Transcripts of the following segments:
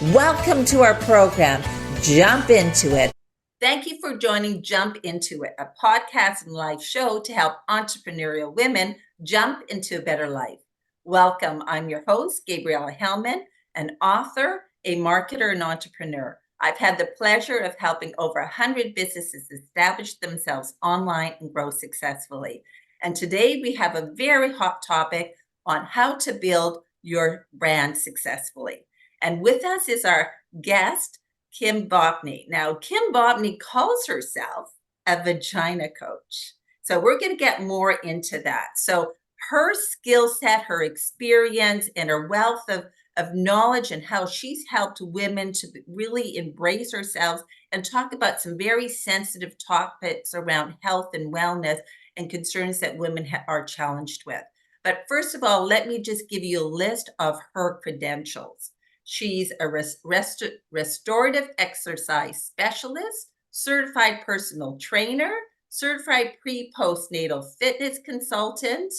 Welcome to our program, Jump Into It. Thank you for joining Jump Into It, a podcast and live show to help entrepreneurial women jump into a better life. Welcome. I'm your host, Gabriella Hellman, an author, a marketer, and entrepreneur. I've had the pleasure of helping over 100 businesses establish themselves online and grow successfully. And today we have a very hot topic on how to build your brand successfully. And with us is our guest, Kim VOPNI. Now, Kim VOPNI calls herself a vagina coach. So we're going to get more into that. So her skill set, her experience, and her wealth of knowledge and how she's helped women to really embrace ourselves and talk about some very sensitive topics around health and wellness and concerns that women are challenged with. But first of all, let me just give you a list of her credentials. She's a restorative exercise specialist, certified personal trainer, certified pre-postnatal fitness consultant,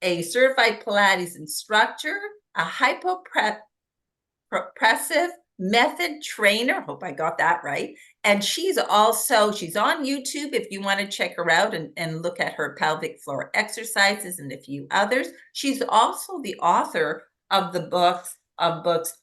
a certified Pilates instructor, a hypopressive method trainer. Hope I got that right. And she's on YouTube if you want to check her out and look at her pelvic floor exercises and a few others. She's also the author of the books,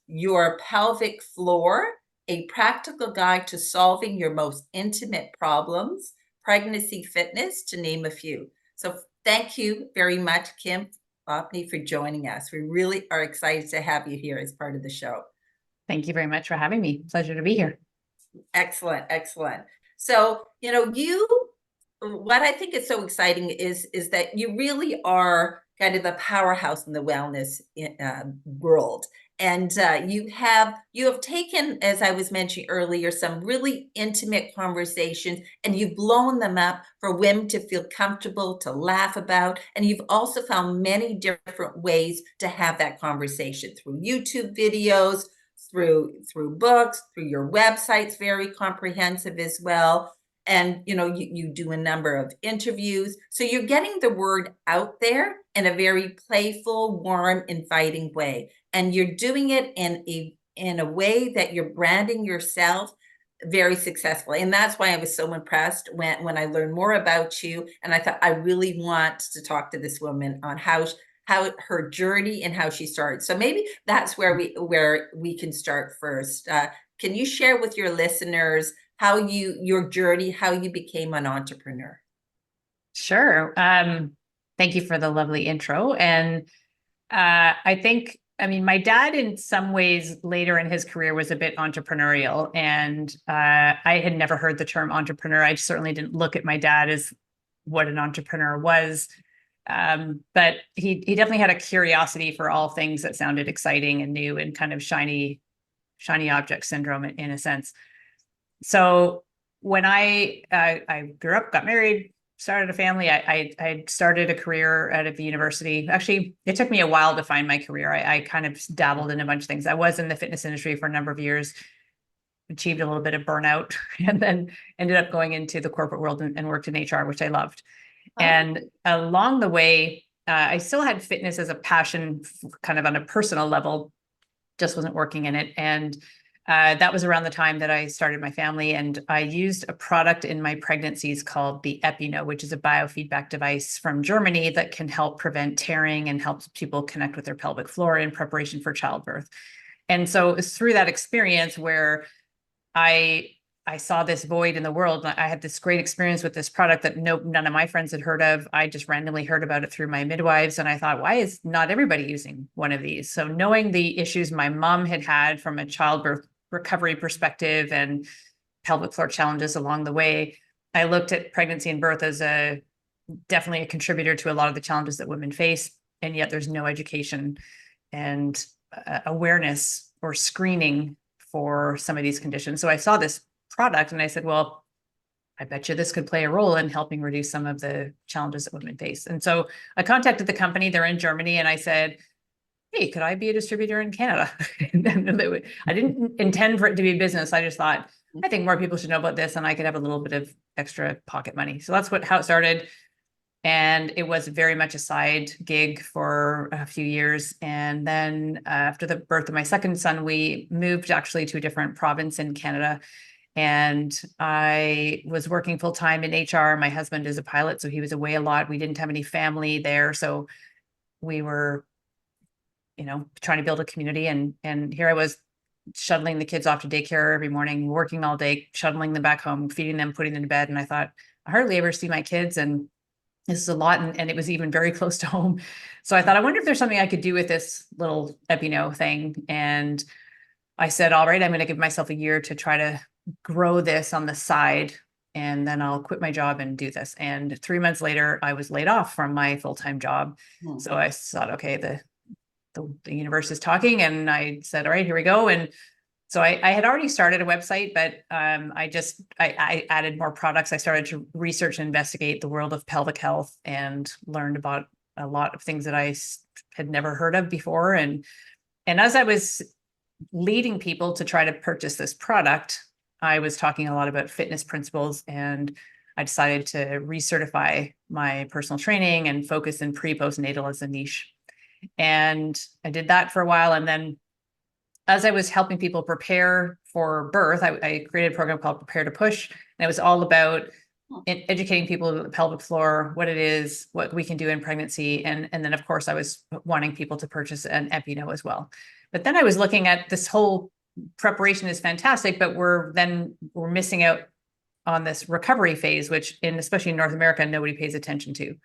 Your Pelvic Floor, A Practical Guide to Solving Your Most Intimate Problems, Pregnancy Fitness, to name a few. So thank you very much, Kim VOPNI, for joining us. We really are excited to have you here as part of the show. Thank you very much for having me. Pleasure to be here. Excellent, excellent. So, what I think is so exciting is that you really are kind of a powerhouse in the wellness world. And you have taken, as I was mentioning earlier, some really intimate conversations, and you've blown them up for women to feel comfortable, to laugh about. And you've also found many different ways to have that conversation through YouTube videos, through books, through your website's very comprehensive as well. And, you do a number of interviews. So you're getting the word out there in a very playful, warm, inviting way. And you're doing it in a way that you're branding yourself very successfully. And that's why I was so impressed when I learned more about you. And I thought, I really want to talk to this woman on how her journey and how she started. So maybe that's where we can start first. Can you share with your listeners your journey, how you became an entrepreneur? Sure. Thank you for the lovely intro. And my dad in some ways later in his career was a bit entrepreneurial, and I had never heard the term entrepreneur. I certainly didn't look at my dad as what an entrepreneur was. But he definitely had a curiosity for all things that sounded exciting and new and kind of shiny object syndrome in a sense. So when I grew up, got married, started a family, I started a career at a university. Actually, it took me a while to find my career. I kind of dabbled in a bunch of things. I was in the fitness industry for a number of years, achieved a little bit of burnout, and then ended up going into the corporate world and worked in HR, which I loved. And along the way, I still had fitness as a passion, kind of on a personal level, just wasn't working in it. And that was around the time that I started my family. And I used a product in my pregnancies called the Epino, which is a biofeedback device from Germany that can help prevent tearing and helps people connect with their pelvic floor in preparation for childbirth. And so it was through that experience where I saw this void in the world. I had this great experience with this product that none of my friends had heard of. I just randomly heard about it through my midwives. And I thought, why is not everybody using one of these? So knowing the issues my mom had from a childbirth recovery perspective and pelvic floor challenges along the way, I looked at pregnancy and birth as definitely a contributor to a lot of the challenges that women face. And yet there's no education and awareness or screening for some of these conditions. So I saw this product and I said, well, I bet you this could play a role in helping reduce some of the challenges that women face. And so I contacted the company, they're in Germany, and I said, hey, could I be a distributor in Canada? I didn't intend for it to be business. I just thought, I think more people should know about this and I could have a little bit of extra pocket money. So that's how it started. And it was very much a side gig for a few years. And then after the birth of my second son, we moved actually to a different province in Canada. And I was working full time in HR. My husband is a pilot, so he was away a lot. We didn't have any family there. So we were, trying to build a community. And here I was shuttling the kids off to daycare every morning, working all day, shuttling them back home, feeding them, putting them to bed. And I thought, I hardly ever see my kids. And this is a lot. And it was even very close to home. So I thought, I wonder if there's something I could do with this little Epino thing. And I said, all right, I'm going to give myself a year to try to grow this on the side. And then I'll quit my job and do this. And 3 months later, I was laid off from my full-time job. So I thought, okay, the universe is talking. And I said, all right, here we go. And so I had already started a website, but I added more products. I started to research and investigate the world of pelvic health and learned about a lot of things that I had never heard of before. And as I was leading people to try to purchase this product, I was talking a lot about fitness principles, and I decided to recertify my personal training and focus in pre-postnatal as a niche. And I did that for a while. And then as I was helping people prepare for birth, I created a program called Prepare to Push. And it was all about educating people about the pelvic floor, what it is, what we can do in pregnancy. And then, of course, I was wanting people to purchase an Epino as well. But then I was looking at this whole preparation is fantastic, but we're missing out on this recovery phase, which especially in North America, nobody pays attention to.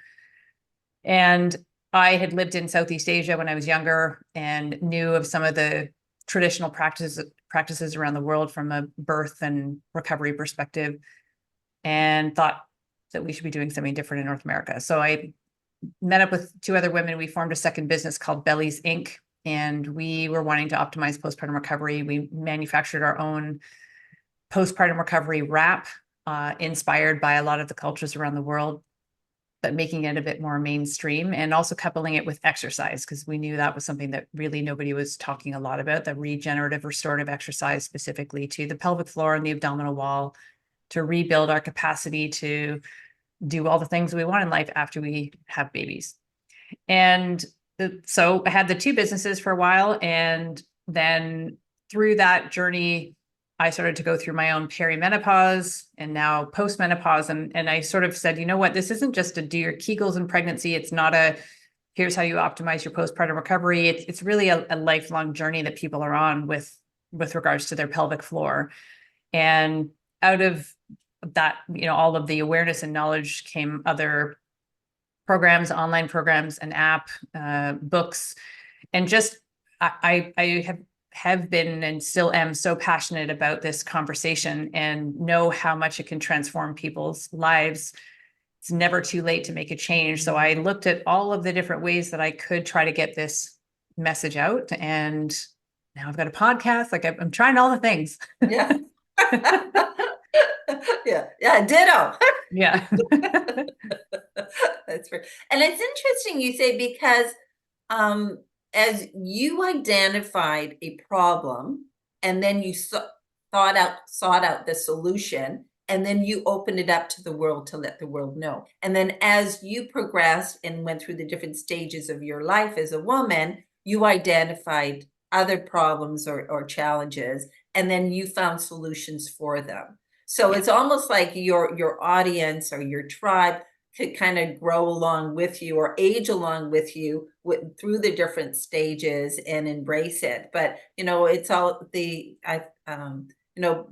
And I had lived in Southeast Asia when I was younger and knew of some of the traditional practices around the world from a birth and recovery perspective, and thought that we should be doing something different in North America. So I met up with 2 other women. We formed a second business called Bellies Inc. And we were wanting to optimize postpartum recovery. We manufactured our own postpartum recovery wrap, inspired by a lot of the cultures around the world, but making it a bit more mainstream, and also coupling it with exercise, because we knew that was something that really nobody was talking a lot about, the regenerative, restorative exercise specifically to the pelvic floor and the abdominal wall, to rebuild our capacity to do all the things we want in life after we have babies. And so I had the 2 businesses for a while. And then through that journey, I started to go through my own perimenopause and now postmenopause. And I sort of said, you know what, this isn't just to do your Kegels in pregnancy. It's not here's how you optimize your postpartum recovery. It's really a lifelong journey that people are on with regards to their pelvic floor. And out of that, all of the awareness and knowledge came other programs, online programs, an app, books, and just I have been and still am so passionate about this conversation and know how much it can transform people's lives. It's never too late to make a change. So I looked at all of the different ways that I could try to get this message out. And now I've got a podcast. Like I'm trying all the things. Yeah. Yeah. Ditto. Yeah. That's right. And it's interesting you say, because as you identified a problem and then you sought out the solution, and then you opened it up to the world to let the world know. And then as you progressed and went through the different stages of your life as a woman, you identified other problems or challenges, and then you found solutions for them. So it's almost like your audience or your tribe could kind of grow along with you or age along with you through the different stages and embrace it. But it's all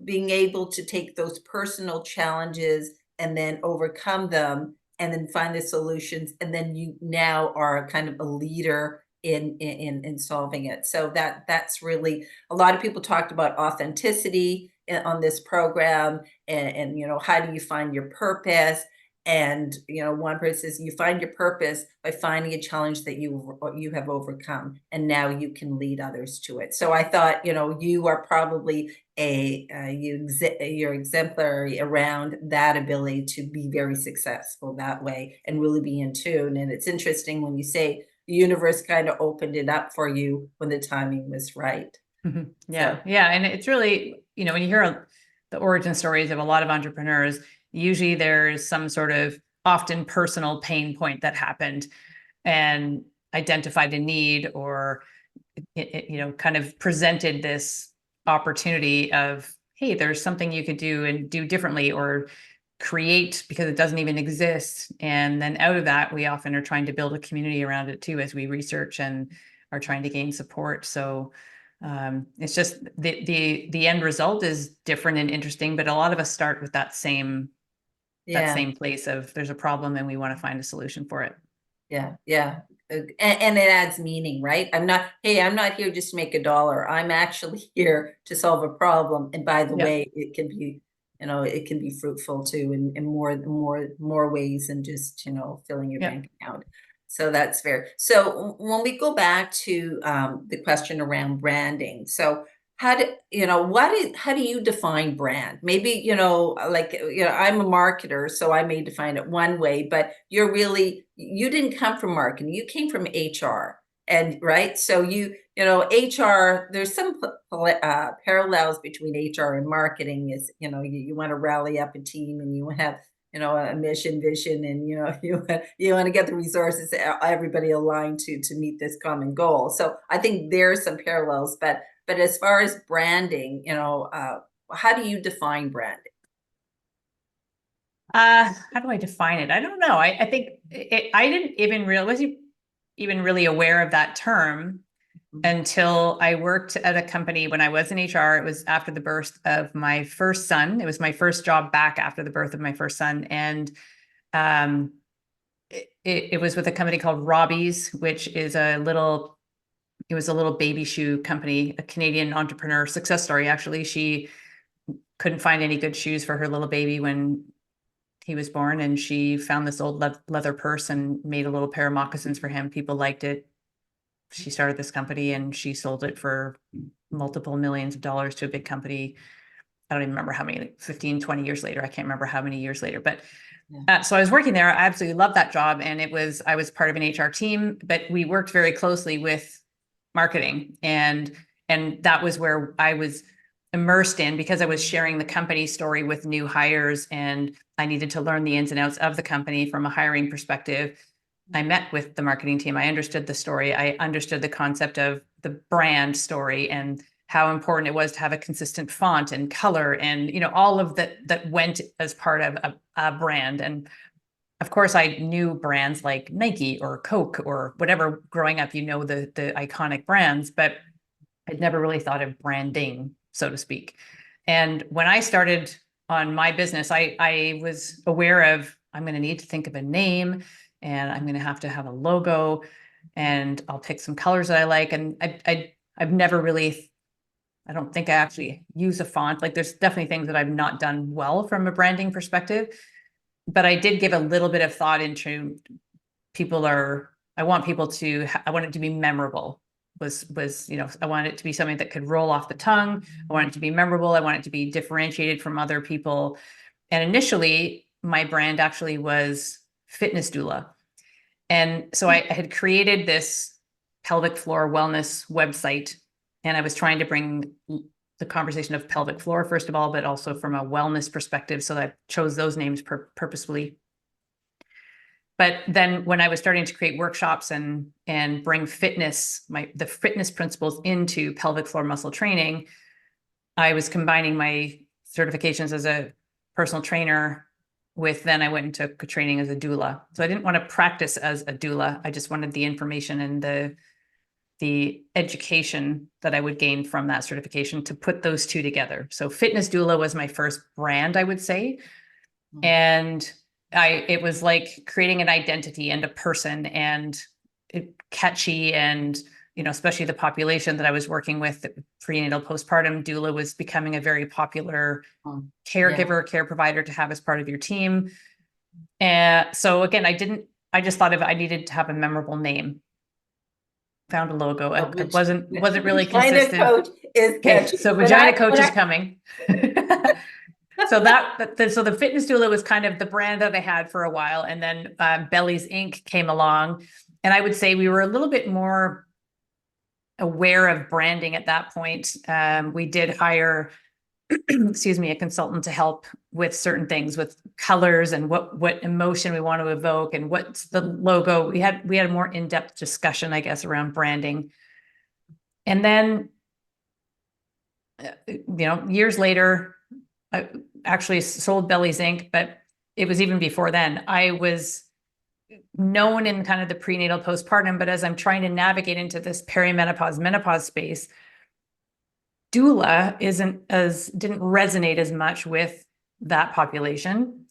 being able to take those personal challenges and then overcome them and then find the solutions, and then you now are kind of a leader in solving it. So that's really, a lot of people talked about authenticity on this program, and how do you find your purpose? And one person says you find your purpose by finding a challenge that you have overcome, and now you can lead others to it. So I thought, you are probably you're exemplary around that ability to be very successful that way and really be in tune. And it's interesting when you say the universe kind of opened it up for you when the timing was right. Mm-hmm. Yeah. So. Yeah. And it's really, when you hear the origin stories of a lot of entrepreneurs, usually there's some sort of often personal pain point that happened and identified a need, or kind of presented this opportunity of, hey, there's something you could do and do differently, or create because it doesn't even exist. And then out of that, we often are trying to build a community around it too, as we research and are trying to gain support. So it's just the end result is different and interesting, but a lot of us start with that same place of, there's a problem and we want to find a solution for it. Yeah. And it adds meaning, right? I'm not here just to make a dollar. I'm actually here to solve a problem. And by the way, it can be, it can be fruitful too in more ways than just, filling your bank account. So that's fair. So when we go back to the question around branding, so how do you define brand? Maybe, I'm a marketer, so I may define it one way, but you didn't come from marketing, you came from HR. And right. So HR, there's some parallels between HR and marketing is, you want to rally up a team and you have, a mission, vision, and, you want to get the resources, everybody aligned to meet this common goal. So I think there's some parallels, but as far as branding, how do you define branding? How do I define it? I don't know. I think I didn't even wasn't even really aware of that term until I worked at a company when I was in HR. It was after the birth of my first son. It was my first job back after the birth of my first son. And it was with a company called Robbie's, which is it was a little baby shoe company, a Canadian entrepreneur success story. Actually, she couldn't find any good shoes for her little baby when he was born, and she found this old leather purse and made a little pair of moccasins for him. People liked it. She started this company and she sold it for multiple millions of dollars to a big company. I don't even remember how many, 15, 20 years later. I can't remember how many years later, but so I was working there. I absolutely loved that job. And I was part of an HR team, but we worked very closely with marketing. And that was where I was immersed in, because I was sharing the company story with new hires and I needed to learn the ins and outs of the company from a hiring perspective. I met with the marketing team. I understood the story. I understood the concept of the brand story and how important it was to have a consistent font and color and, all of that went as part of a brand. And of course, I knew brands like Nike or Coke or whatever growing up, the iconic brands, but I'd never really thought of branding, so to speak. And when I started on my business, I was aware of, I'm going to need to think of a name and I'm going to have a logo and I'll pick some colors that I like. And I've never really, I don't think I actually use a font. Like there's definitely things that I've not done well from a branding perspective, but I did give a little bit of thought into I want it to be memorable. I want it to be something that could roll off the tongue. I want it to be memorable. I want it to be differentiated from other people. And initially my brand actually was fitness doula. And so I had created this pelvic floor wellness website, and I was trying to bring the conversation of pelvic floor, first of all, but also from a wellness perspective. So I chose those names purposefully. But then when I was starting to create workshops and bring the fitness principles into pelvic floor muscle training, I was combining my certifications as a personal trainer then I went and took training as a doula. So I didn't want to practice as a doula. I just wanted the information and the education that I would gain from that certification to put those two together. So fitness doula was my first brand, I would say. And it was like creating an identity and a person, and catchy, and especially the population that I was working with, prenatal postpartum doula was becoming a very popular care provider to have as part of your team. And so again, I just thought I needed to have a memorable name. Found a logo. It wasn't really consistent. Vagina Coach is catchy. So Vagina Coach is coming. So the fitness doula was kind of the brand that I had for a while. And then Belly's Inc. came along. And I would say we were a little bit more aware of branding at that point. We did hire excuse me, a consultant to help with certain things, with colors and what emotion we want to evoke and what's the logo. We had a more in-depth discussion, I guess, around branding. And then, years later, I actually sold Belly's Inc., but it was even before then. I was known in kind of the prenatal postpartum, but as I'm trying to navigate into this perimenopause, menopause space, doula didn't resonate as much with that population.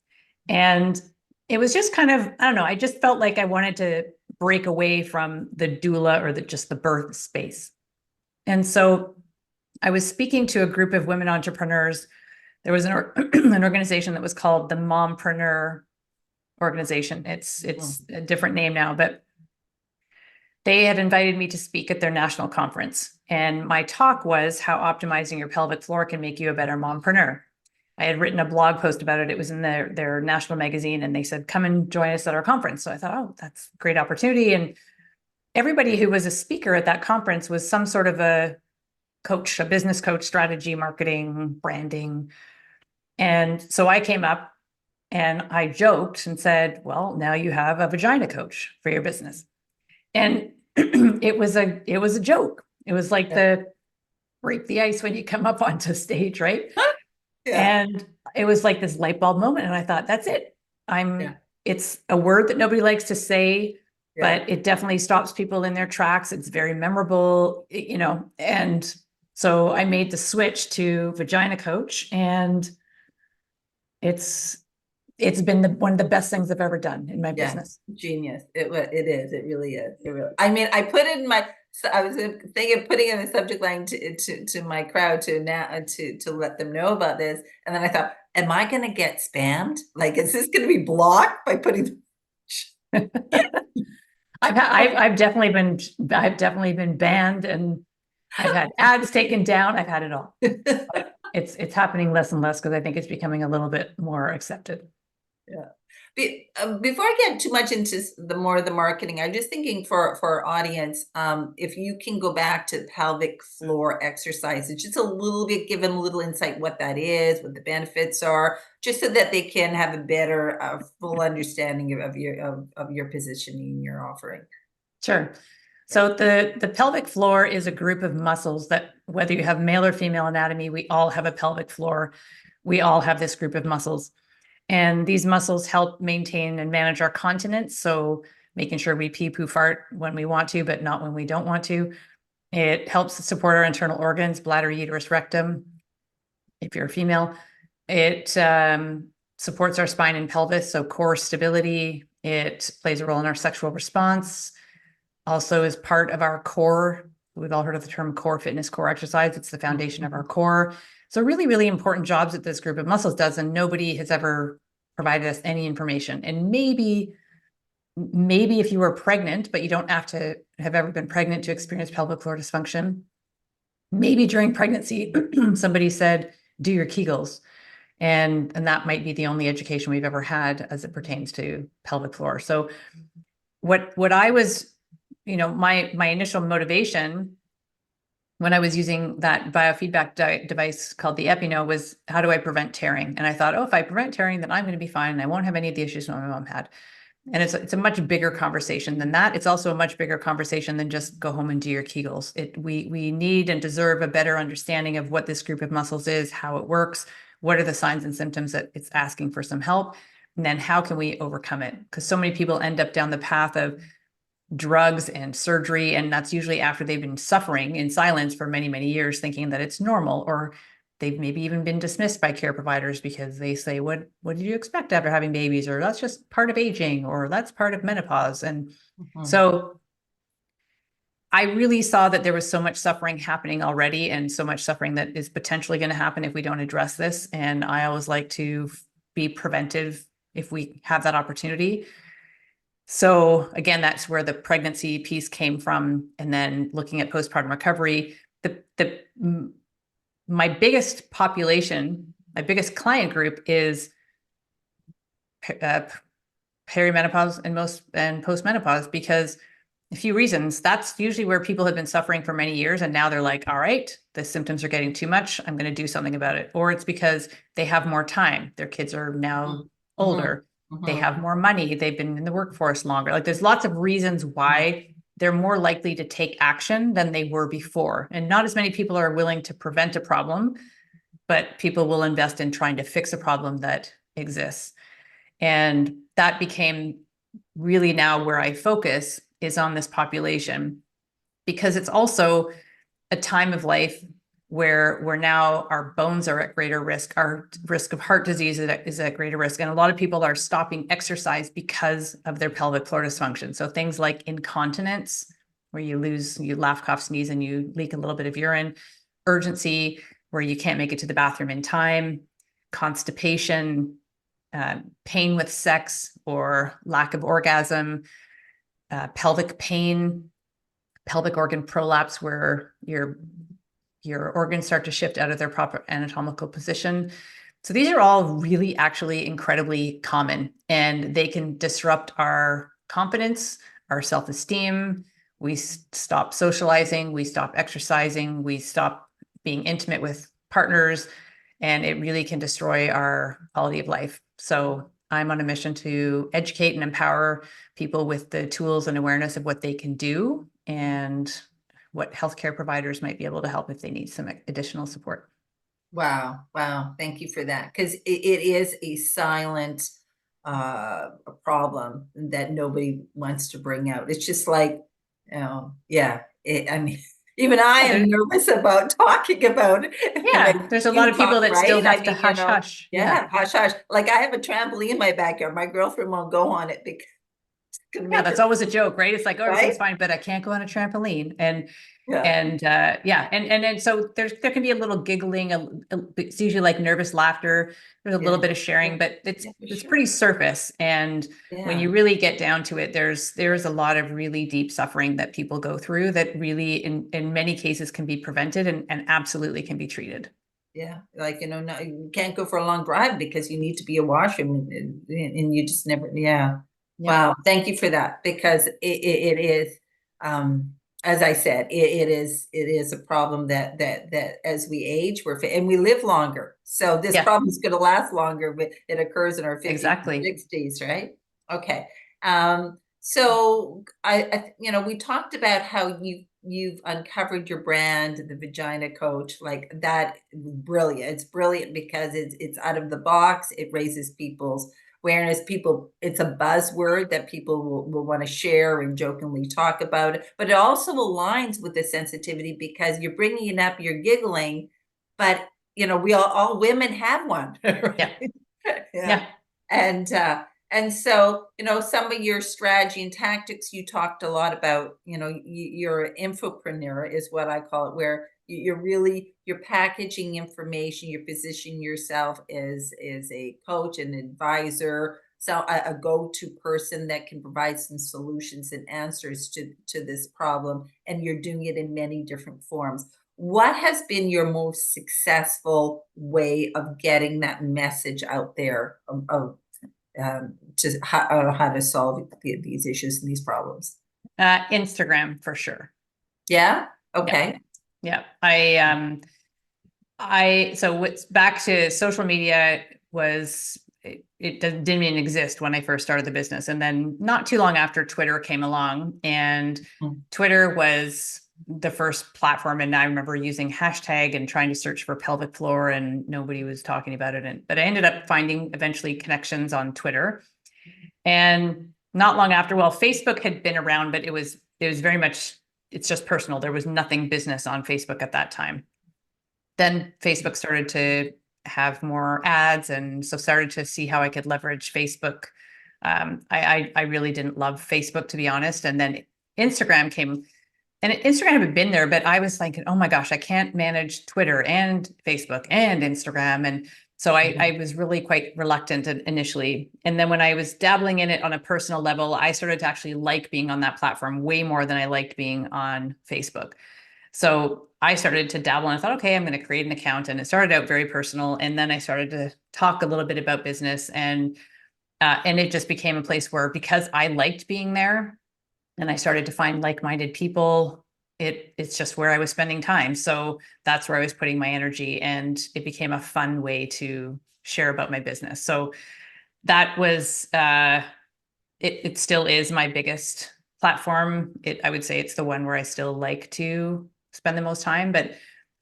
And it was just kind of, I don't know, I just felt like I wanted to break away from the doula or just the birth space. And so I was speaking to a group of women entrepreneurs. There was an organization that was called the Mompreneur organization. It's a different name now, but they had invited me to speak at their national conference. And my talk was how optimizing your pelvic floor can make you a better mompreneur. I had written a blog post about it. It was in their national magazine, and they said, come and join us at our conference. So I thought, oh, that's a great opportunity. And everybody who was a speaker at that conference was some sort of a coach, a business coach, strategy, marketing, branding. And so I came up and I joked and said, well, now you have a vagina coach for your business. And it was a joke. It was like the break the ice when you come up onto stage, right? Yeah. And it was like this light bulb moment. And I thought, that's it. It's a word that nobody likes to say, but it definitely stops people in their tracks. It's very memorable, and so I made the switch to vagina coach, and it's been one of the best things I've ever done in my business. Genius. It is. It really is. I mean, I put it in my. So I was thinking of putting in the subject line to my crowd to let them know about this, and then I thought, am I going to get spammed? Like, is this going to be blocked by putting? I've definitely been banned, and I've had ads taken down. I've had it all. But it's happening less and less because I think it's becoming a little bit more accepted. Yeah. Before I get too much into the marketing, I'm just thinking for our audience, if you can go back to pelvic floor exercises, just a little bit, give them a little insight what that is, what the benefits are, just so that they can have a better, full understanding of your positioning, your offering. Sure. So the pelvic floor is a group of muscles that, whether you have male or female anatomy, we all have a pelvic floor. We all have this group of muscles. And these muscles help maintain and manage our continence. So making sure we pee, poo, fart when we want to, but not when we don't want to. It helps support our internal organs, bladder, uterus, rectum, if you're a female. It supports our spine and pelvis, so core stability. It plays a role in our sexual response. Also is part of our core. We've all heard of the term core fitness, core exercise. It's the foundation of our core. So really, really important jobs that this group of muscles does, and nobody has ever provided us any information. And maybe if you were pregnant, but you don't have to have ever been pregnant to experience pelvic floor dysfunction, maybe during pregnancy, somebody said, do your Kegels. And that might be the only education we've ever had as it pertains to pelvic floor. So what I was, my initial motivation when I was using that biofeedback device called the Epino was, how do I prevent tearing? And I thought, if I prevent tearing, then I'm going to be fine and I won't have any of the issues my mom had. And it's a much bigger conversation than that. It's also a much bigger conversation than just go home and do your Kegels. We need and deserve a better understanding of what this group of muscles is, how it works, what are the signs and symptoms that it's asking for some help, and then how can we overcome it? Because so many people end up down the path of drugs and surgery, and that's usually after they've been suffering in silence for many, many years, thinking that it's normal, or they've maybe even been dismissed by care providers because they say, what did you expect after having babies? Or that's just part of aging, or that's part of menopause. And so I really saw that there was so much suffering happening already, and so much suffering that is potentially going to happen if we don't address this. And I always like to be preventive if we have that opportunity. So again, that's where the pregnancy piece came from. And then looking at postpartum recovery, my biggest population, my biggest client group is perimenopause and postmenopause, because A few reasons. That's usually where people have been suffering for many years. And now they're like, all right, the symptoms are getting too much. I'm going to do something about it. Or it's because they have more time. Their kids are now Mm-hmm. older. They Mm-hmm. have more money. They've been in the workforce longer. Like there's lots of reasons why they're more likely to take action than they were before. And not as many people are willing to prevent a problem, but people will invest in trying to fix a problem that exists. And that became really now where I focus is on this population, because it's also a time of life where now our bones are at greater risk, our risk of heart disease is at greater risk. And a lot of people are stopping exercise because of their pelvic floor dysfunction. So things like incontinence, where you laugh, cough, sneeze, and you leak a little bit of urine, urgency, where you can't make it to the bathroom in time, constipation, pain with sex or lack of orgasm, pelvic pain, pelvic organ prolapse, where your organs start to shift out of their proper anatomical position. So these are all really actually incredibly common, and they can disrupt our confidence, our self-esteem. We stop socializing, we stop exercising, we stop being intimate with partners, and it really can destroy our quality of life. So I'm on a mission to educate and empower people with the tools and awareness of what they can do and what healthcare providers might be able to help if they need some additional support. Wow. Wow. Thank you for that. Because it is a silent a problem that nobody wants to bring out. It's just like, yeah. I mean, even I Yeah, am nervous about talking about it. Like there's a lot you of people talk, that still right? I have to mean, hush hush. yeah, hush, hush. Like I have a trampoline in my backyard. My girlfriend won't go on it because it's gonna Yeah, make her, that's always a joke, right? It's like, oh, everything's right? fine, but I can't go on a trampoline. Yeah. And then so there can be a little giggling, it's usually like nervous laughter. There's a Yeah. little bit of sharing, but Yeah, for it's sure. pretty surface. And when Yeah. you really get down to it, there's a lot of really deep suffering that people go through that really in many cases can be prevented and absolutely can be treated. Yeah, like, no, you can't go for a long drive because you need to be a washroom and you just never, yeah. Yep. Wow, thank you for that because it is, um, as I said, it is a problem that as we age, and we live longer. So this Yeah, problem is going to last longer, but it occurs in our 50s and exactly. 60s, right? Okay. So we talked about how you've uncovered your brand, the Vagina Coach, like that. Brilliant. It's brilliant because it's out of the box. It raises people's awareness. It's a buzzword that people will want to share and jokingly talk about it. But it also aligns with the sensitivity because you're bringing it up, you're giggling, but we all women have one, Yeah, right? Yeah. yeah, And so, some of your strategy and tactics, you talked a lot about, you're an infopreneur is what I call it, where you're packaging information, you're positioning yourself as a coach, an advisor, so a go-to person that can provide some solutions and answers to this problem. And you're doing it in many different forms. What has been your most successful way of getting that message out there to how to solve these issues and these problems? Instagram for sure. Yeah. Yeah, Okay. yeah. So what's back to social media was it didn't even exist when I first started the business. And then not too long after, Twitter came along, and Mm. Twitter was the first platform. And I remember using hashtag and trying to search for pelvic floor, and nobody was talking about it. But I ended up finding eventually connections on Twitter. And not long after, well, Facebook had been around, but it was very much, it's just personal. There was nothing business on Facebook at that time. Then Facebook started to have more ads, and so started to see how I could leverage Facebook. I really didn't love Facebook, to be honest. And then Instagram came, and Instagram had been there, but I was thinking, oh my gosh, I can't manage Twitter and Facebook and Instagram. And so I was really quite reluctant initially. And then when I was dabbling in it on a personal level, I started to actually like being on that platform way more than I liked being on Facebook. So I started to dabble and I thought, okay, I'm going to create an account. And it started out very personal. And then I started to talk a little bit about business, and it just became a place where, because I liked being there, and I started to find like-minded people, it's just where I was spending time. So that's where I was putting my energy, and it became a fun way to share about my business. So that was it still is my biggest platform. I would say it's the one where I still like to spend the most time. But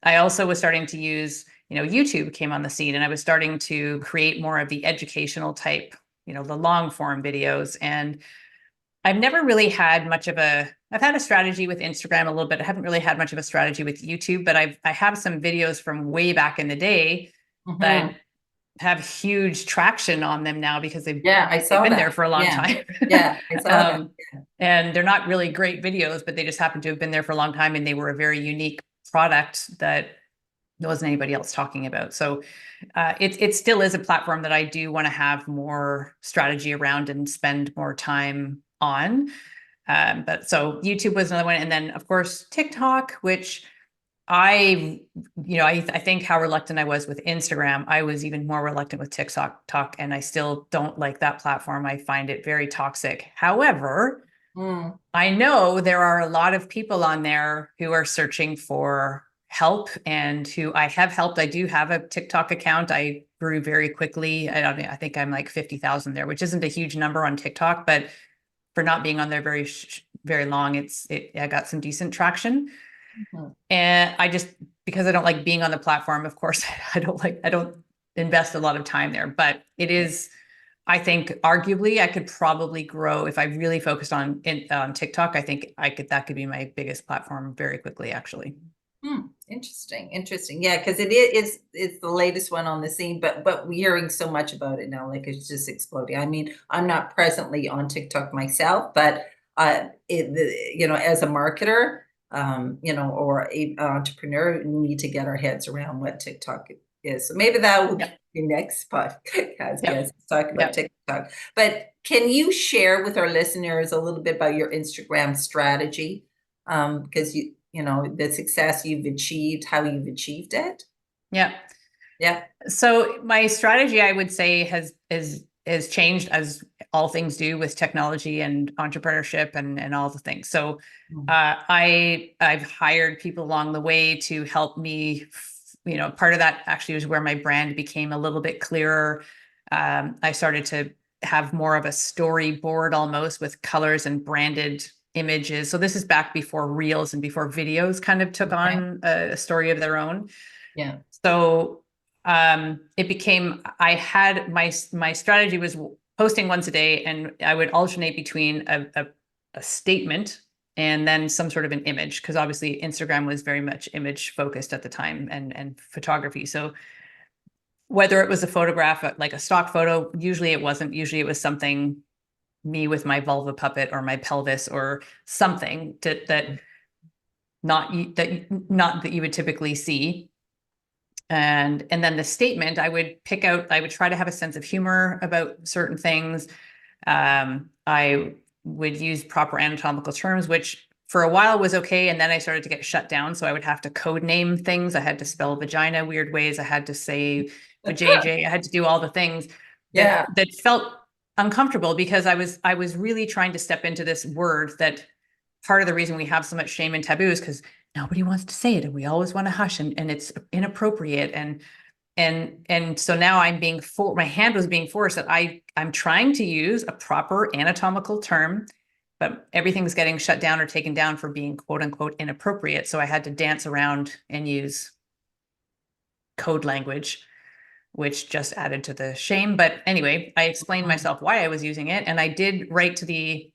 I also was starting to use, YouTube came on the scene, and I was starting to create more of the educational type, the long form videos. And I've never really had much of I've had a strategy with Instagram a little bit. I haven't really had much of a strategy with YouTube, but I have some videos from way back in the day Mm-hmm. that have huge traction on them now because Yeah, I they've saw been there that. for a long Yeah. time. Yeah, I saw that. um, and they're not really great videos, but they just happen to have been there for a long time, and they were a very unique product that there wasn't anybody else talking about. So it still is a platform that I do want to have more strategy around and spend more time on. But so YouTube was another one, and then of course TikTok, which I think how reluctant I was with Instagram, I was even more reluctant with TikTok, and I still don't like that platform. I find it very toxic. However, Mm. I know there are a lot of people on there who are searching for help, and who I have helped. I do have a TikTok account. I grew very quickly. I think I'm like 50,000 there, which isn't a huge number on TikTok, but for not being on there very long, I got some decent traction. Mhm. And because I don't like being on the platform, of course, I don't invest a lot of time there, but it is, I think arguably I could probably grow if I really focused on TikTok. I think that could be my biggest platform very quickly, actually. Hmm. Interesting. Interesting. Yeah, because it's the latest one on the scene, but we're hearing so much about it now, like it's just exploding. I mean, I'm not presently on TikTok myself, but as a marketer, or a entrepreneur, we need to get our heads around what TikTok is. So maybe that will Yep. be next podcast. Yep. Yes, talk about Yep. TikTok. But can you share with our listeners a little bit about your Instagram strategy? Because the success you've achieved, how you've achieved it. Yeah. Yeah. So my strategy, I would say, has changed, as all things do with technology and entrepreneurship and all the things. So Mm. I've hired people along the way to help me. Part of that actually was where my brand became a little bit clearer. I started to have more of a storyboard almost, with colors and branded images. So this is back before reels and before videos kind of took Okay. on a story of their own. Yeah. So it became, I had my strategy was posting once a day, and I would alternate between a statement and then some sort of an image, because obviously Instagram was very much image focused at the time, and photography. So whether it was a photograph, like a stock photo, usually it wasn't. Usually it was something, me with my vulva puppet or my pelvis or something that not that you would typically see. And then the statement, I would try to have a sense of humor about certain things. I would use proper anatomical terms, which for a while was okay, and then I started to get shut down. So I would have to code name things. I had to spell vagina weird ways. I had to say vajayjay. I had to do all the things Yeah. that felt uncomfortable, because I was really trying to step into this word that, part of the reason we have so much shame and taboo is because nobody wants to say it, and we always want to hush, and it's inappropriate. And so now my hand was being forced that I'm trying to use a proper anatomical term, but everything's getting shut down or taken down for being quote unquote inappropriate. So I had to dance around and use code language, which just added to the shame. But anyway, I explained Mhm. myself why I was using it, and I did write to the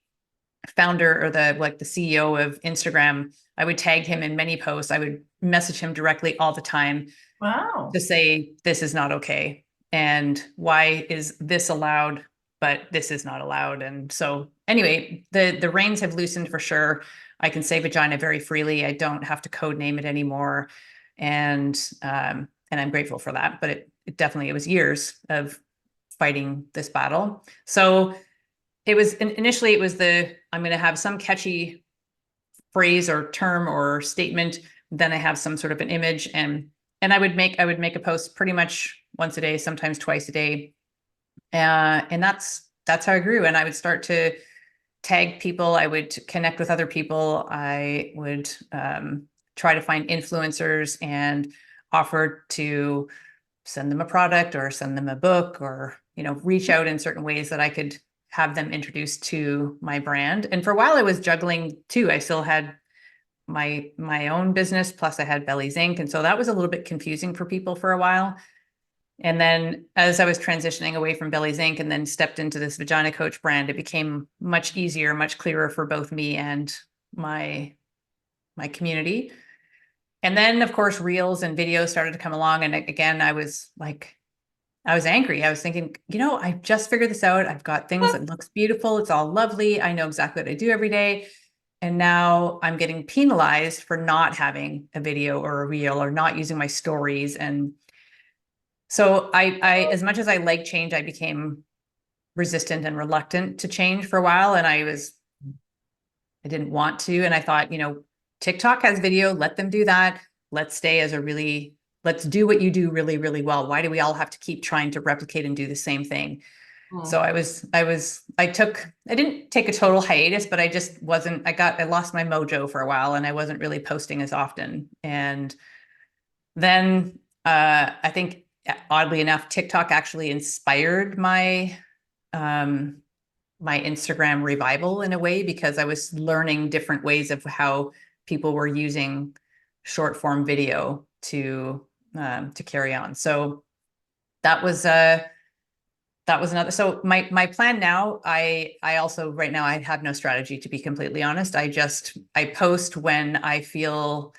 founder, or the CEO of Instagram. I would tag him in many posts. I would message him directly all the time Wow. to say, this is not okay, and why is this allowed, but this is not allowed. And so anyway, the reins have loosened for sure. I can say vagina very freely. I don't have to code name it anymore. And I'm grateful for that. But it was years of fighting this battle. So initially it was I'm going to have some catchy phrase or term or statement. Then I have some sort of an image, and I would make a post pretty much once a day, sometimes twice a day. And that's how I grew. And I would start to tag people. I would connect with other people. I would try to find influencers and offer to send them a product or send them a book, or, reach out in certain ways that I could have them introduced to my brand. And for a while I was juggling too. I still had my own business, plus I had Belly's Inc. And so that was a little bit confusing for people for a while. And then as I was transitioning away from Belly's Inc. and then stepped into this Vagina Coach brand, it became much easier, much clearer for both me and my community. And then of course, reels and videos started to come along. And again, I was angry. I was thinking, I just figured this out. I've got things that looks beautiful. It's all lovely. I know exactly what I do every day. And now I'm getting penalized for not having a video or a reel or not using my stories. And so I as much as I like change, I became resistant and reluctant to change for a while. And I didn't want to. And I thought, TikTok has video, let them do that. Let's do what you do really, really well. Why do we all have to keep trying to replicate and do the same thing? So I didn't take a total hiatus, but I lost my mojo for a while, and I wasn't really posting as often. And then I think oddly enough, TikTok actually inspired my Instagram revival in a way, because I was learning different ways of how people were using short form video to carry on. So that was another. So my plan now, I also right now, I have no strategy, to be completely honest. I post when I feel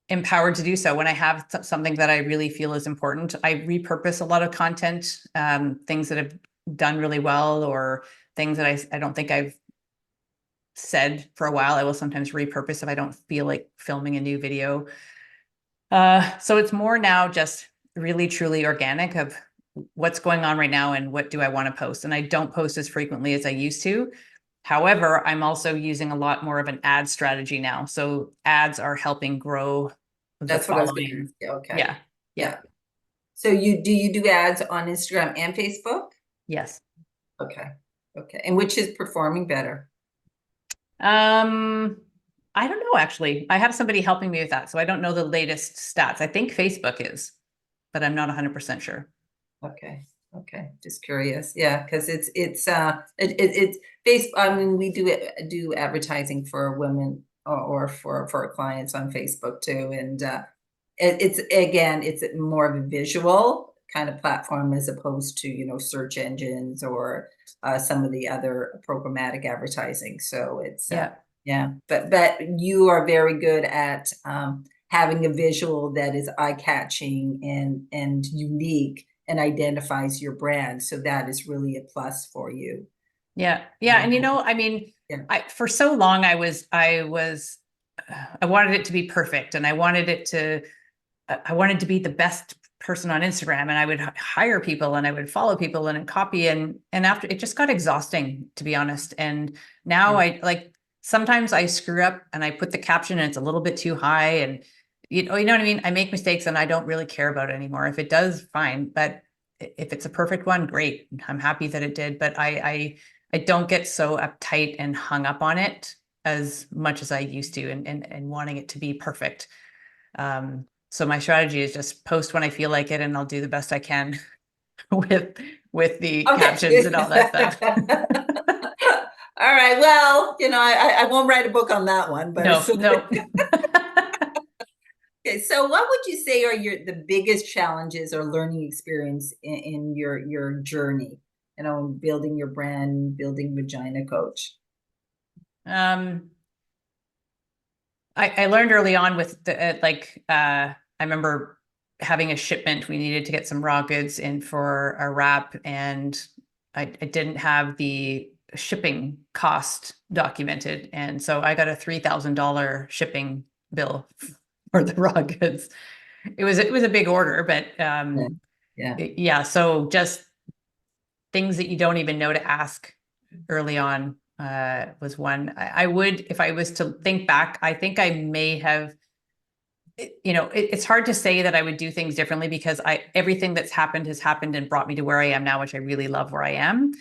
empowered to do so. When I have something that I really feel is important, I repurpose a lot of content, things that have done really well, or things that I don't think I've said for a while. I will sometimes repurpose if I don't feel like filming a new video. So it's more now just really truly organic of what's going on right now and what do I want to post. And I don't post as frequently as I used to. However, I'm also using a lot more of an ad strategy now. So ads are helping grow the That's what I was going to following. ask you. Okay. Yeah. Yeah. So do you do ads on Instagram and Facebook? Yes. Okay. Okay. And which is performing better? I don't know, actually. I have somebody helping me with that, so I don't know the latest stats. I think Facebook is, but I'm not 100% sure. Okay. Okay. Just curious. Yeah, because it's based. I mean, we do advertising for women or for our clients on Facebook too, and it's more of a visual kind of platform as opposed to search engines or some of the other programmatic advertising. So it's yeah, but you are very good at having a visual that is eye-catching and unique and identifies your brand. So that is really a plus for you. Yeah. And I mean, for so long I wanted it to be perfect, and I wanted to be the best person on Instagram, and I would hire people and I would follow people and copy, and after, it just got exhausting, to be honest. And now sometimes I screw up and I put the caption and it's a little bit too high, and you know what I mean? I make mistakes and I don't really care about it anymore. If it does, fine. But if it's a perfect one, great. I'm happy that it did. But I don't get so uptight and hung up on it as much as I used to, and wanting it to be perfect. So my strategy is just post when I feel like it, and I'll do the best I can with the captions and all that stuff. All right. Well, I won't write a book on that one, but no. Okay, so what would you say are the biggest challenges or learning experience in your journey, building your brand, building Vagina Coach? I learned early on with I remember having a shipment. We needed to get some raw goods in for a wrap, and I didn't have the shipping cost documented. And so I got a $3,000 shipping bill for the raw goods. It was a big order, but yeah. So just things that you don't even know to ask early on was one. I would, if I was to think back, I think I may have, it's hard to say that I would do things differently, because everything that's happened has happened and brought me to where I am now, which I really love where I am.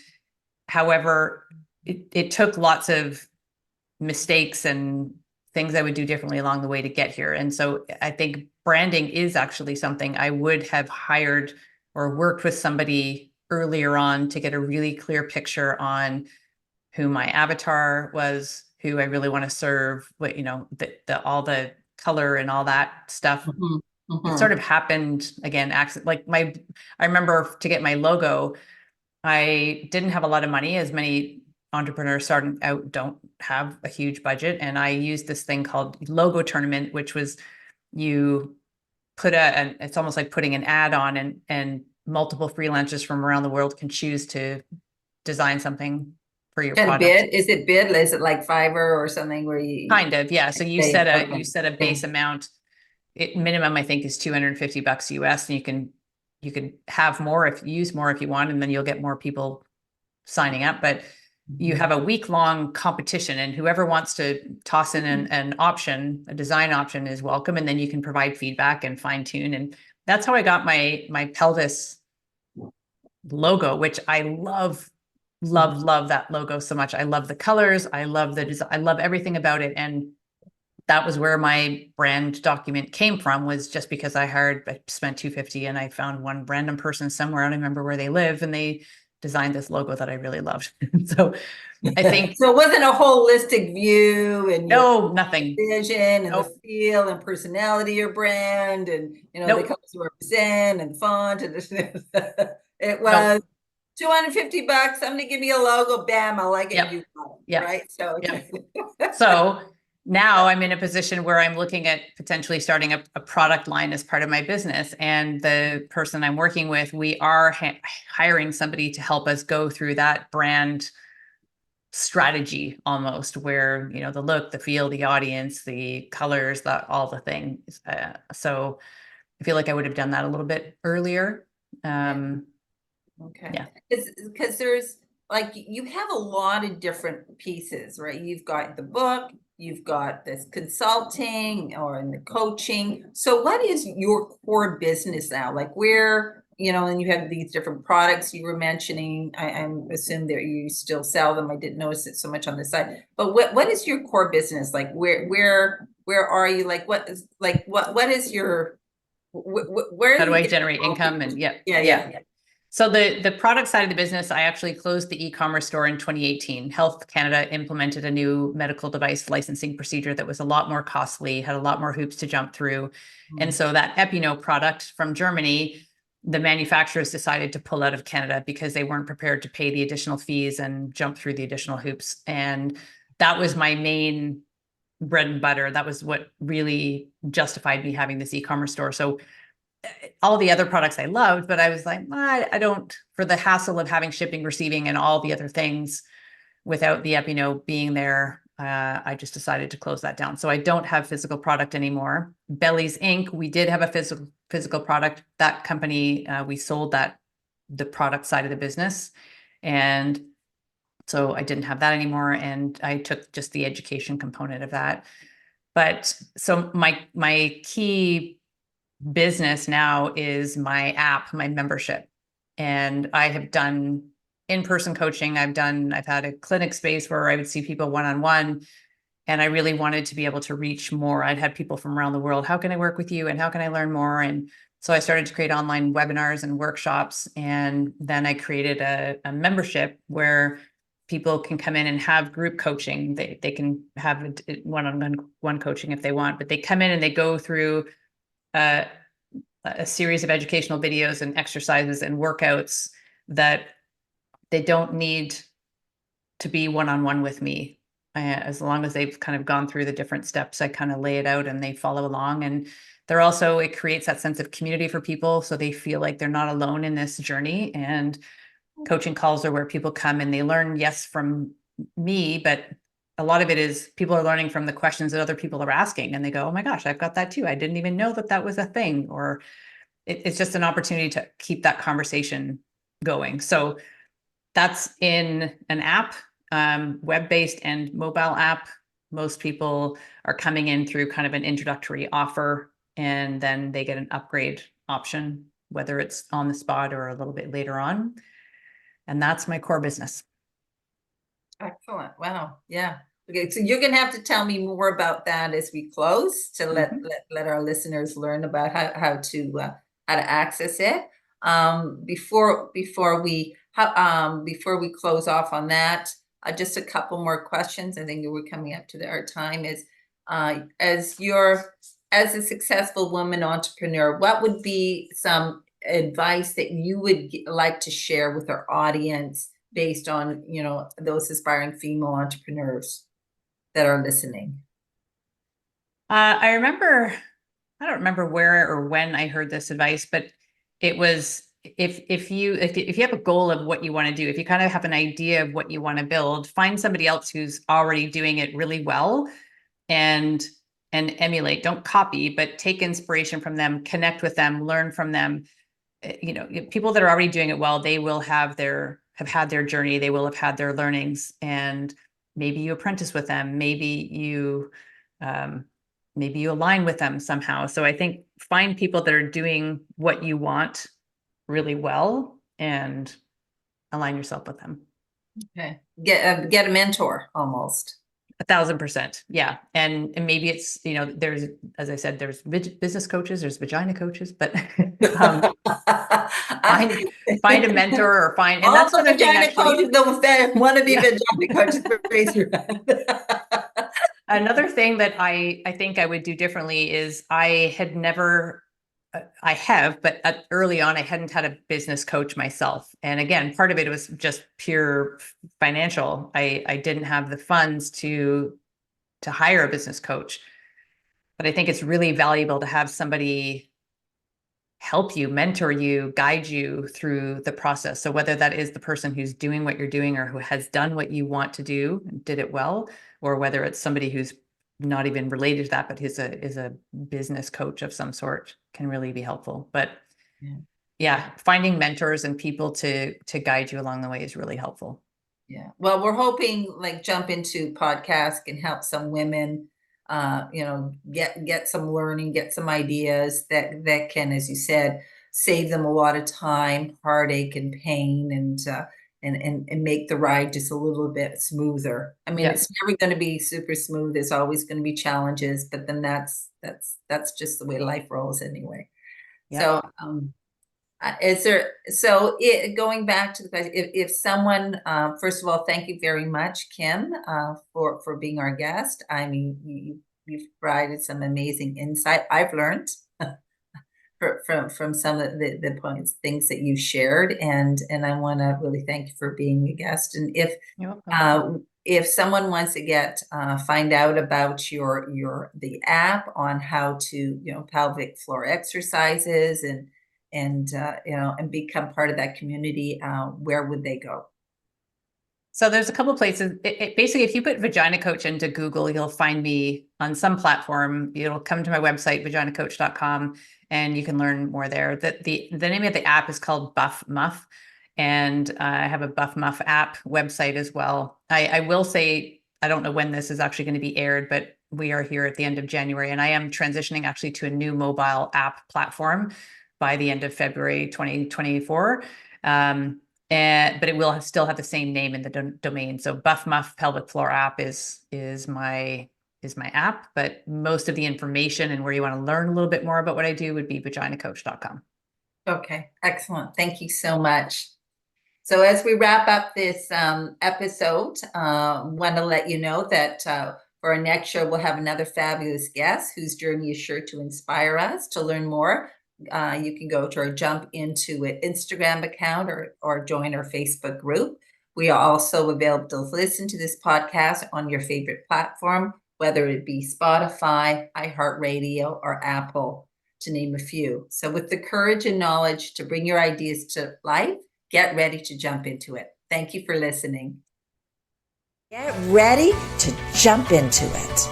However, it took lots of mistakes and things I would do differently along the way to get here. And so I think branding is actually something I would have hired or worked with somebody earlier on to get a really clear picture on who my avatar was, who I really want to serve, what, the all the color and all that stuff. Mhm, It mhm. sort of happened again, I remember to get my logo, I didn't have a lot of money, as many entrepreneurs starting out don't have a huge budget. And I used this thing called logo tournament, which was you put it's almost like putting an ad on, and multiple freelancers from around the world can choose to design something for your Kind of product. bid? Is it bid? Is it like Fiverr or something where you Kind of, yeah. So you pay? set a Okay. base amount. It minimum, I think, is $250 US, and you can have more if you use more if you want, and then you'll get more people signing up. But you have a week-long competition, and whoever wants to toss in an option, a design option, is welcome, and then you can provide feedback and fine-tune. And that's how I got my pelvis logo, which I love that logo so much. I love the colors, I love the design, I love everything about it. And that was where my brand document came from, was just because I spent $250 and I found one random person somewhere, I don't remember where they live, and they designed this logo that I really loved. So I think, So it wasn't a holistic view and your no, nothing. vision and the Nope. feel and personality of your brand and the Nope. colors you represent and font and it was Nope. $250. Somebody give me a logo, bam, I like it, and Yep. you got it, Yep. right? So Yep. So now I'm in a position where I'm looking at potentially starting a product line as part of my business. And the person I'm working with, we are hiring somebody to help us go through that brand strategy, almost, where, the look, the feel, the audience, the colors, all the things. So I feel like I would have done that a little bit earlier. Okay. Yeah. Because there's like you have a lot of different pieces, right? You've got the book, you've got this consulting or in the coaching. So what is your core business now? Like where, and you have these different products you were mentioning. I'm assuming that you still sell them. I didn't notice it so much on the side. But what is your core business? Like where are you? Like what is your where How are do you I getting generate income? And profit? yeah, Yeah, yeah. yeah. So the product side of the business, I actually closed the e-commerce store in 2018. Health Canada implemented a new medical device licensing procedure that was a lot more costly, had a lot more hoops to jump through. And so that Epino product from Germany, the manufacturers decided to pull out of Canada because they weren't prepared to pay the additional fees and jump through the additional hoops. And that was my main bread and butter. That was what really justified me having this e-commerce store. So all the other products I loved, but I was like, I don't, for the hassle of having shipping, receiving, and all the other things without the Epino being there, I just decided to close that down. So I don't have physical product anymore. Bellies Inc., we did have a physical product. That company, we sold the product side of the business. And so I didn't have that anymore. And I took just the education component of that. But so my key business now is my app, my membership. And I have done in-person coaching. I've had a clinic space where I would see people one-on-one. And I really wanted to be able to reach more. I'd had people from around the world. How can I work with you? And how can I learn more? And so I started to create online webinars and workshops. And then I created a membership where people can come in and have group coaching. They can have one coaching if they want, but they come in and they go through a series of educational videos and exercises and workouts that they don't need to be one-on-one with me. As long as they've kind of gone through the different steps, I kind of lay it out and they follow along. And it creates that sense of community for people. So they feel like they're not alone in this journey. And coaching calls are where people come and they learn, yes, from me, but a lot of it is people are learning from the questions that other people are asking. And they go, oh my gosh, I've got that too. I didn't even know that was a thing. Or it's just an opportunity to keep that conversation going. So that's in an app, web-based and mobile app. Most people are coming in through kind of an introductory offer, and then they get an upgrade option, whether it's on the spot or a little bit later on. And that's my core business. Excellent. Wow. Yeah. Okay. So you're going to have to tell me more about that as we close to let our listeners learn about how to access it. Before we close off on that, just a couple more questions. I think we're coming up to our time is, as a successful woman entrepreneur, what would be some advice that you would like to share with our audience based on, those aspiring female entrepreneurs that are listening? I don't remember where or when I heard this advice, but it was, if you have a goal of what you want to do, if you kind of have an idea of what you want to build, find somebody else who's already doing it really well and emulate. Don't copy, but take inspiration from them, connect with them, learn from them. People that are already doing it well, they will have had their journey, they will have had their learnings, and maybe you apprentice with them, maybe you align with them somehow. So I think find people that are doing what you want really well and align yourself with them. Okay. Get a mentor almost. 1,000%. Yeah. And maybe it's, there's, as I said, there's business coaches, there's vagina coaches, but find a mentor or find, and all that's the another thing vagina actually. coaches don't want to be vagina coaches. Raise your hand. Another thing that I think I would do differently is I have, but early on, I hadn't had a business coach myself. And again, part of it was just pure financial. I didn't have the funds to hire a business coach, but I think it's really valuable to have somebody help you, mentor you, guide you through the process. So whether that is the person who's doing what you're doing or who has done what you want to do and did it well, or whether it's somebody who's not even related to that, but is a business coach of some sort, can really be helpful. But yeah, finding mentors and people to guide you along the way is really helpful. Yeah. Well, we're hoping Jump Into podcast can help some women, get some learning, get some ideas that can, as you said, save them a lot of time, heartache and pain, and make the ride just a little bit smoother. I mean, It's never going to be super smooth. There's always going to be challenges, but then that's just the way life rolls anyway. So, going back to the question, if someone, first of all, thank you very much, Kim, for being our guest. I mean, you've provided some amazing insight. I've learned from some of the points, things that you shared, and I want to really thank you for being a guest. And if someone wants to find out about the app on how to, pelvic floor exercises and become part of that community, where would they go? So there's a couple of places. Basically, if you put Vagina Coach into Google, you'll find me on some platform. It'll come to my website, vaginacoach.com, and you can learn more there. The name of the app is called Buff Muff, and I have a Buff Muff app website as well. I will say, I don't know when this is actually going to be aired, but we are here at the end of January, and I am transitioning actually to a new mobile app platform by the end of February 2024. But it will still have the same name in the domain. So Buff Muff Pelvic Floor app is my app, but most of the information and where you want to learn a little bit more about what I do would be vaginacoach.com. Okay, excellent. Thank you so much. So as we wrap up this episode, want to let you know that for our next show, we'll have another fabulous guest whose journey is sure to inspire us. To learn more, you can go to our Jump Into It Instagram account or join our Facebook group. We are also available to listen to this podcast on your favorite platform, whether it be Spotify, iHeartRadio, or Apple, to name a few. So with the courage and knowledge to bring your ideas to life, get ready to jump into it. Thank you for listening. Get ready to jump into it.